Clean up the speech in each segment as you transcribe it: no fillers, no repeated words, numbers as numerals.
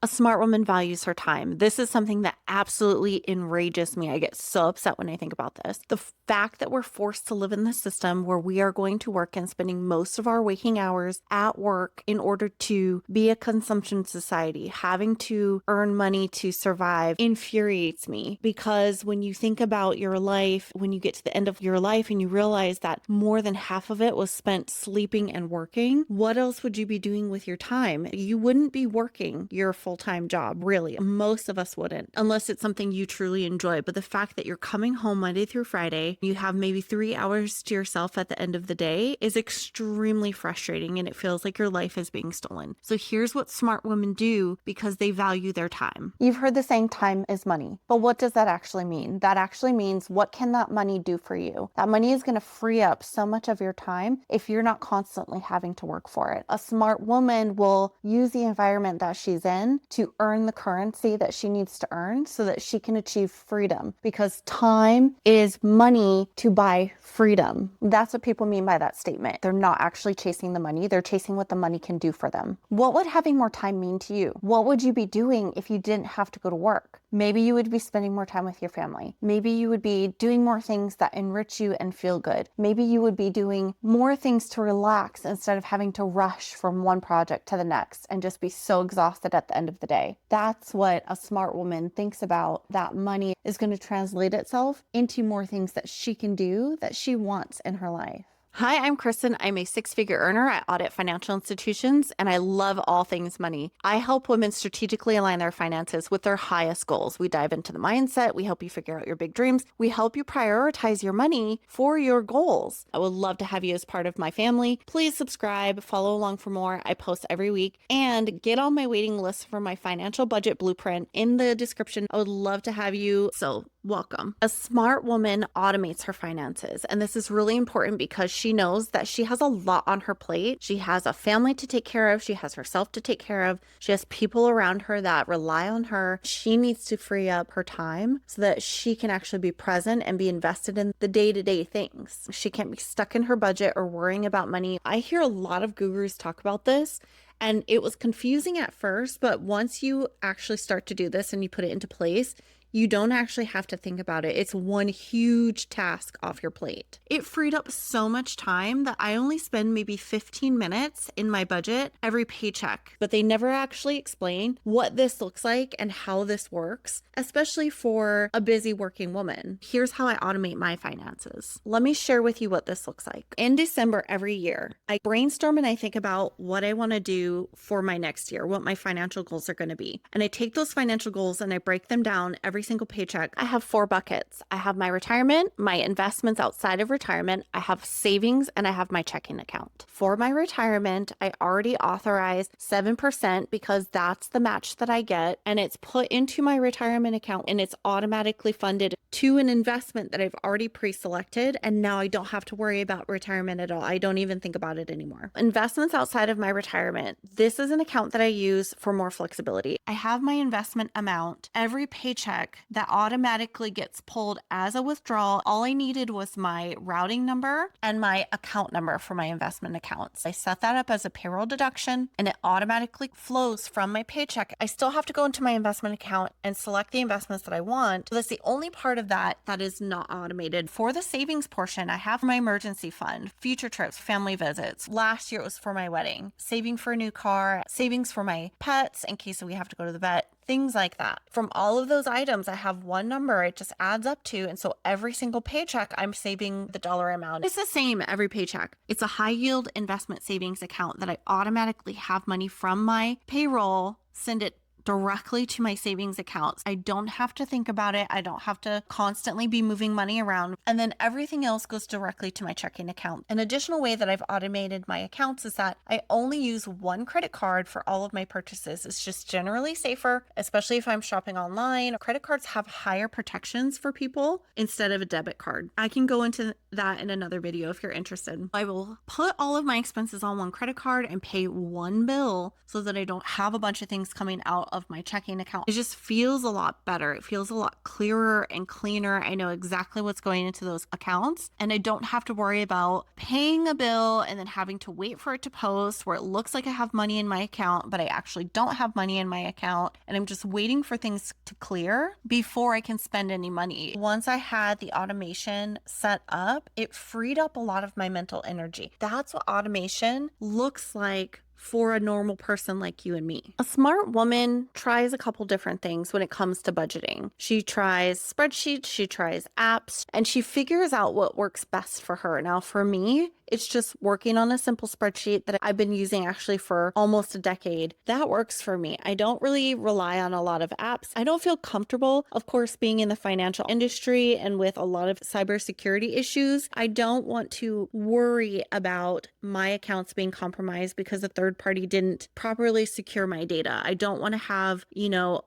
A smart woman values her time. This is something that absolutely enrages me. I get so upset when I think about this. The fact that we're forced to live in the system where we are going to work and spending most of our waking hours at work in order to be a consumption society, having to earn money to survive infuriates me, because when you think about your life, when you get to the end of your life and you realize that more than half of it was spent sleeping and working, what else would you be doing with your time? You wouldn't be working your full-time job, really. Most of us wouldn't, unless it's something you truly enjoy. But the fact that you're coming home Monday through Friday, you have maybe 3 hours to yourself at the end of the day is extremely frustrating, and it feels like your life is being stolen. So here's what smart women do because they value their time. You've heard the saying, time is money. But what does that actually mean? That actually means, what can that money do for you? That money is going to free up so much of your time if you're not constantly having to work for it. A smart woman will use the environment that she's in to earn the currency that she needs to earn so that she can achieve freedom, because time is money to buy freedom. That's what people mean by that statement. They're not actually chasing the money. They're chasing what the money can do for them. What would having more time mean to you? What would you be doing if you didn't have to go to work? Maybe you would be spending more time with your family. Maybe you would be doing more things that enrich you and feel good. Maybe you would be doing more things to relax instead of having to rush from one project to the next and just be so exhausted at the end of the day. That's what a smart woman thinks about. That money is going to translate itself into more things that she can do that she wants in her life. Hi, I'm Kristen. I'm a six-figure earner. I audit financial institutions, and I love all things money. I help women strategically align their finances with their highest goals. We dive into the mindset. We help you figure out your big dreams. We help you prioritize your money for your goals. I would love to have you as part of my family. Please subscribe, follow along for more. I post every week, and get on my waiting list for my financial budget blueprint in the description. I would love to have you. So welcome. A smart woman automates her finances, and this is really important because she knows that she has a lot on her plate. She has a family to take care of. She has herself to take care of. She has people around her that rely on her. She needs to free up her time so that she can actually be present and be invested in the day-to-day things. She can't be stuck in her budget or worrying about money. I hear a lot of gurus talk about this, and it was confusing at first, but once you actually start to do this and you put it into place, you don't actually have to think about it. It's one huge task off your plate. It freed up so much time that I only spend maybe 15 minutes in my budget every paycheck, but they never actually explain what this looks like and how this works, especially for a busy working woman. Here's how I automate my finances. Let me share with you what this looks like. In December every year, I brainstorm and I think about what I want to do for my next year, what my financial goals are going to be. And I take those financial goals and I break them down every single paycheck. I have 4 buckets. I have my retirement, my investments outside of retirement, I have savings, and I have my checking account. For my retirement, I already authorized 7% because that's the match that I get, and it's put into my retirement account and it's automatically funded to an investment that I've already pre-selected, and now I don't have to worry about retirement at all. I don't even think about it anymore. Investments outside of my retirement. This is an account that I use for more flexibility. I have my investment amount every paycheck that automatically gets pulled as a withdrawal. All I needed was my routing number and my account number for my investment accounts. I set that up as a payroll deduction and it automatically flows from my paycheck. I still have to go into my investment account and select the investments that I want. So that's the only part of that that is not automated. For the savings portion, I have my emergency fund, future trips, family visits. Last year it was for my wedding, saving for a new car, savings for my pets in case we have to go to the vet, things like that. From all of those items, I have one number it just adds up to. And so every single paycheck, I'm saving the dollar amount. It's the same every paycheck. It's a high yield investment savings account that I automatically have money from my payroll, send it directly to my savings accounts. I don't have to think about it. I don't have to constantly be moving money around. And then everything else goes directly to my checking account. An additional way that I've automated my accounts is that I only use one credit card for all of my purchases. It's just generally safer, especially if I'm shopping online. Credit cards have higher protections for people instead of a debit card. I can go into that in another video if you're interested. I will put all of my expenses on one credit card and pay one bill so that I don't have a bunch of things coming out of of my checking account. It just feels a lot better. It feels a lot clearer and cleaner. I know exactly what's going into those accounts, and I don't have to worry about paying a bill and then having to wait for it to post where it looks like I have money in my account, but I actually don't have money in my account. And I'm just waiting for things to clear before I can spend any money. Once I had the automation set up, it freed up a lot of my mental energy. That's what automation looks like for a normal person like you and me. A smart woman tries a couple different things when it comes to budgeting. She tries spreadsheets, she tries apps, and she figures out what works best for her. Now, for me, it's just working on a simple spreadsheet that I've been using actually for almost a decade. That works for me. I don't really rely on a lot of apps. I don't feel comfortable, of course, being in the financial industry and with a lot of cybersecurity issues. I don't want to worry about my accounts being compromised because a third party didn't properly secure my data. I don't want to have,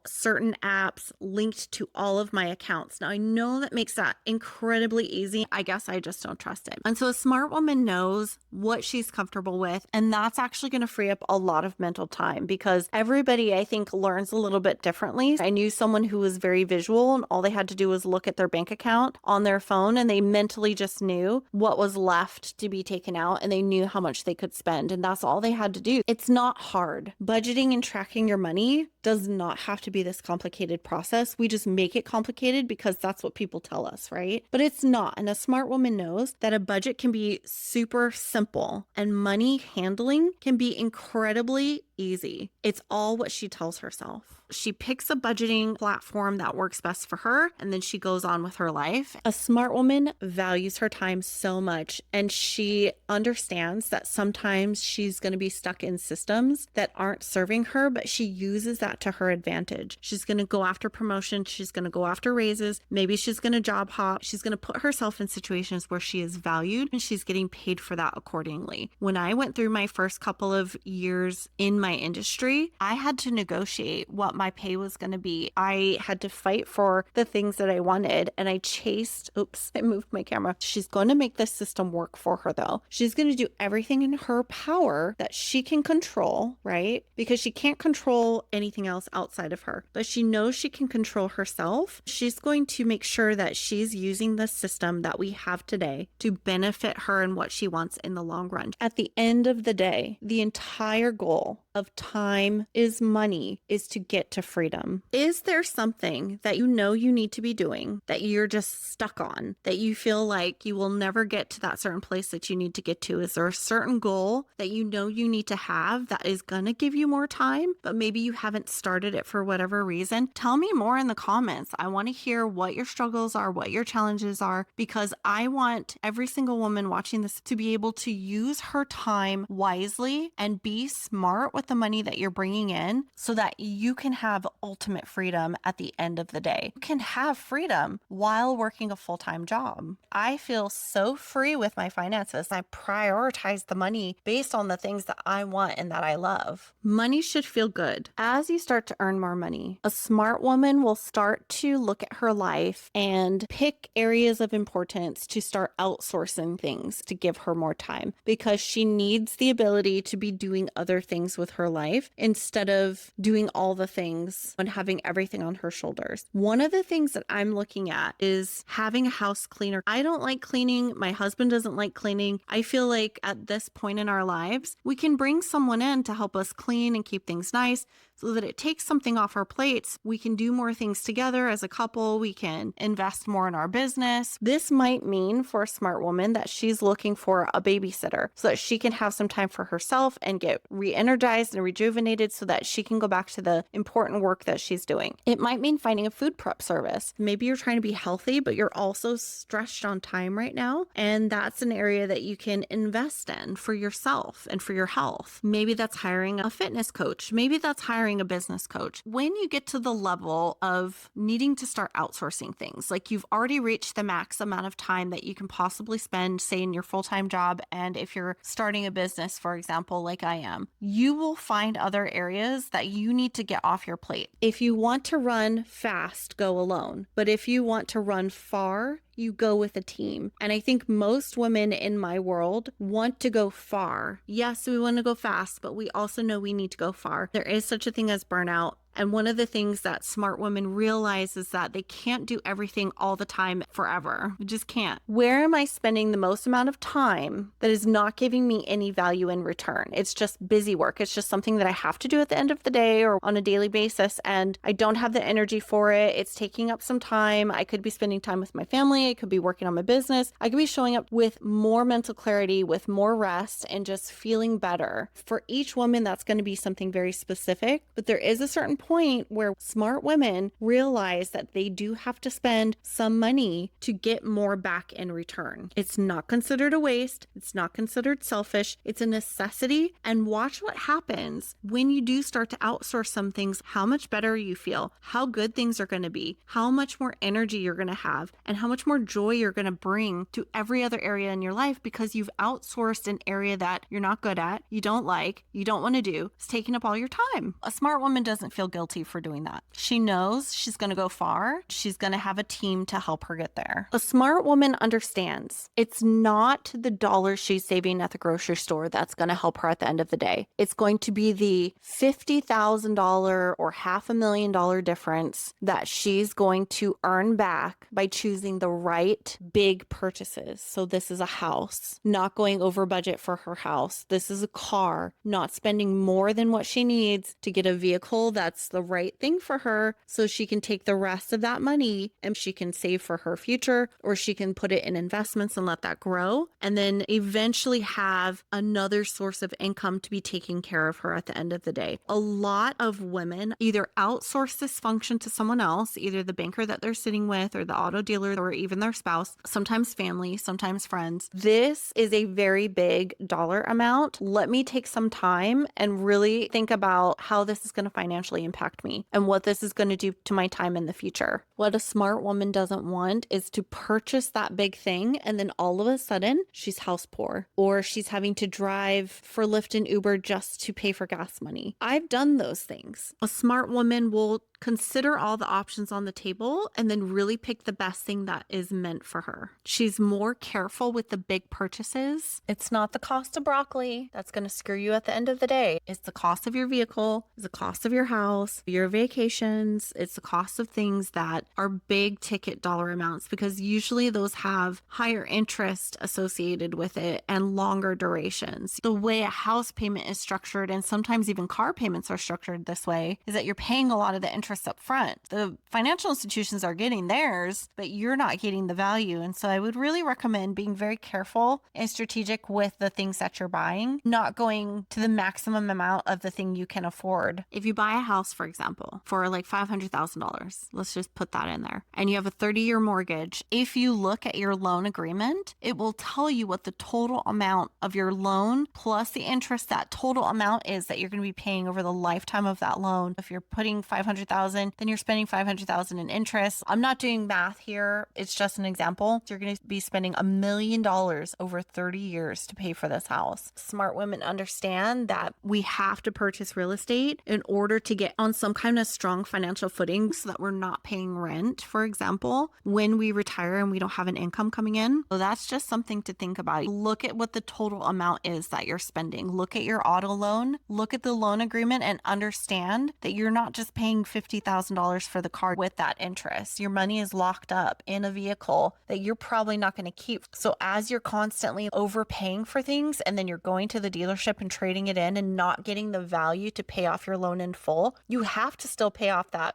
certain apps linked to all of my accounts. Now, I know that makes that incredibly easy. I guess I just don't trust it. And so a smart woman knows what she's comfortable with, and that's actually going to free up a lot of mental time because everybody, I think, learns a little bit differently. I knew someone who was very visual, and all they had to do was look at their bank account on their phone, and they mentally just knew what was left to be taken out, and they knew how much they could spend, and that's all they had to do. It's not hard. Budgeting and tracking your money does not have to be this complicated process. We just make it complicated because that's what people tell us, right? But it's not. And a smart woman knows that a budget can be super simple and money handling can be incredibly easy. It's all what she tells herself. She picks a budgeting platform that works best for her, and then she goes on with her life. A smart woman values her time so much, and she understands that sometimes she's going to be stuck in systems that aren't serving her, but she uses that to her advantage. She's going to go after promotions. She's going to go after raises. Maybe she's going to job hop. She's going to put herself in situations where she is valued and she's getting paid for that accordingly. When I went through my first couple of years in my industry, I had to negotiate what my pay was going to be. I had to fight for the things that I wanted, and I chased, I moved my camera. She's going to make this system work for her though. She's going to do everything in her power that she can control, right? Because she can't control anything else outside of her, but she knows she can control herself. She's going to make sure that she's using the system that we have today to benefit her and what she wants in the long run. At the end of the day, the entire goal of time is money is to get to freedom. Is there something that you know you need to be doing that you're just stuck on, that you feel like you will never get to that certain place that you need to get to? Is there a certain goal that you know you need to have that is going to give you more time, but maybe you haven't started it for whatever reason? Tell me more in the comments. I want to hear what your struggles are, what your challenges are, because I want every single woman watching this to be able to use her time wisely and be smart with the money that you're bringing in so that you can have ultimate freedom at the end of the day. You can have freedom while working a full-time job. I feel so free with my finances. I prioritize the money based on the things that I want and that I love. Money should feel good. As you start to earn more money, a smart woman will start to look at her life and pick areas of importance to start outsourcing things to give her more time because she needs the ability to be doing other things with her life instead of doing all the things and having everything on her shoulders. One of the things that I'm looking at is having a house cleaner. I don't like cleaning. My husband doesn't like cleaning. I feel like at this point in our lives, we can bring someone in to help us clean and keep things nice so that it takes something off our plates. We can do more things together as a couple. We can invest more in our business. This might mean for a smart woman that she's looking for a babysitter so that she can have some time for herself and get re-energized and rejuvenated so that she can go back to the important work that she's doing. It might mean finding a food prep service. Maybe you're trying to be healthy, but you're also stretched on time right now. And that's an area that you can invest in for yourself and for your health. Maybe that's hiring a fitness coach. Maybe that's hiring a business coach. When you get to the level of needing to start outsourcing things, like you've already reached the max amount of time that you can possibly spend, say, in your full-time job, and if you're starting a business, for example, like I am, you will find other areas that you need to get off your plate. If you want to run fast, go alone. But if you want to run far, you go with a team. And I think most women in my world want to go far. Yes, we want to go fast, but we also know we need to go far. There is such a thing as burnout. And one of the things that smart women realize is that they can't do everything all the time forever. You just can't. Where am I spending the most amount of time that is not giving me any value in return? It's just busy work. It's just something that I have to do at the end of the day or on a daily basis, and I don't have the energy for it. It's taking up some time. I could be spending time with my family. I could be working on my business. I could be showing up with more mental clarity, with more rest, and just feeling better. For each woman, that's going to be something very specific, but there is a certain point where smart women realize that they do have to spend some money to get more back in return. It's not considered a waste. It's not considered selfish. It's a necessity. And watch what happens when you do start to outsource some things, how much better you feel, how good things are going to be, how much more energy you're going to have, and how much more joy you're going to bring to every other area in your life because you've outsourced an area that you're not good at, you don't like, you don't want to do. It's taking up all your time. A smart woman doesn't feel guilty for doing that. She knows she's going to go far. She's going to have a team to help her get there. A smart woman understands it's not the dollar she's saving at the grocery store that's going to help her at the end of the day. It's going to be the $50,000 or $500,000 difference that she's going to earn back by choosing the right big purchases. So this is a house, not going over budget for her house. This is a car, not spending more than what she needs to get a vehicle that's the right thing for her so she can take the rest of that money and she can save for her future, or she can put it in investments and let that grow, and then eventually have another source of income to be taking care of her at the end of the day. A lot of women either outsource this function to someone else, either the banker that they're sitting with or the auto dealer or even their spouse, sometimes family, sometimes friends. This is a very big dollar amount. Let me take some time and really think about how this is going to financially impact me and what this is going to do to my time in the future. What a smart woman doesn't want is to purchase that big thing and then all of a sudden she's house poor or she's having to drive for Lyft and Uber just to pay for gas money. I've done those things. A smart woman will consider all the options on the table and then really pick the best thing that is meant for her. She's more careful with the big purchases. It's not the cost of broccoli that's going to screw you at the end of the day. It's the cost of your vehicle, it's the cost of your house, your vacations. It's the cost of things that are big ticket dollar amounts because usually those have higher interest associated with it and longer durations. The way a house payment is structured, and sometimes even car payments are structured this way, is that you're paying a lot of the interest up front. The financial institutions are getting theirs, but you're not getting the value. And so I would really recommend being very careful and strategic with the things that you're buying, not going to the maximum amount of the thing you can afford. If you buy a house, for example, for like $500,000, let's just put that in there, and you have a 30-year mortgage, if you look at your loan agreement, it will tell you what the total amount of your loan plus the interest, that total amount is that you're going to be paying over the lifetime of that loan. If you're putting $500,000, then you're spending $500,000 in interest. I'm not doing math here. It's just an example. You're going to be spending $1 million over 30 years to pay for this house. Smart women understand that we have to purchase real estate in order to get on some kind of strong financial footing so that we're not paying rent, for example, when we retire and we don't have an income coming in. So that's just something to think about. Look at what the total amount is that you're spending. Look at your auto loan. Look at the loan agreement and understand that you're not just paying $50,000 for the car with that interest. Your money is locked up in a vehicle that you're probably not going to keep. So as you're constantly overpaying for things and then you're going to the dealership and trading it in and not getting the value to pay off your loan in full, you have to still pay off that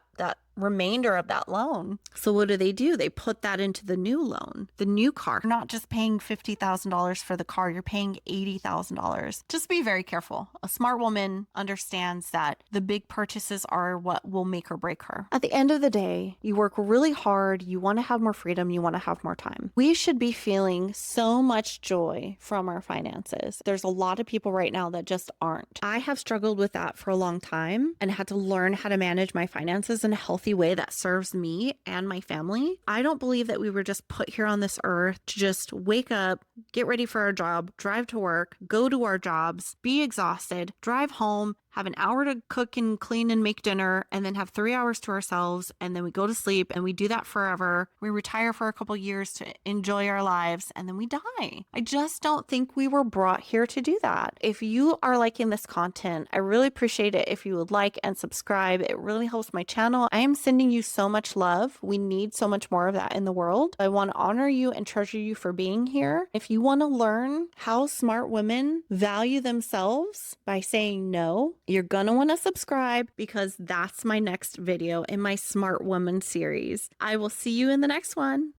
remainder of that loan. So what do? They put that into the new loan, the new car. You're not just paying $50,000 for the car, you're paying $80,000. Just be very careful. A smart woman understands that the big purchases are what will make or break her. At the end of the day, you work really hard, you want to have more freedom, you want to have more time. We should be feeling so much joy from our finances. There's a lot of people right now that just aren't. I have struggled with that for a long time and had to learn how to manage my finances in a healthy way that serves me and my family. I don't believe that we were just put here on this earth to just wake up, get ready for our job, drive to work, go to our jobs, be exhausted, drive home, have an hour to cook and clean and make dinner, and then have 3 hours to ourselves, and then we go to sleep, and we do that forever. We retire for a couple years to enjoy our lives, and then we die. I just don't think we were brought here to do that. If you are liking this content, I really appreciate it if you would like and subscribe. It really helps my channel. I am sending you so much love. We need so much more of that in the world. I want to honor you and treasure you for being here. If you want to learn how smart women value themselves by saying no, you're going to want to subscribe, because that's my next video in my Smart Woman series. I will see you in the next one.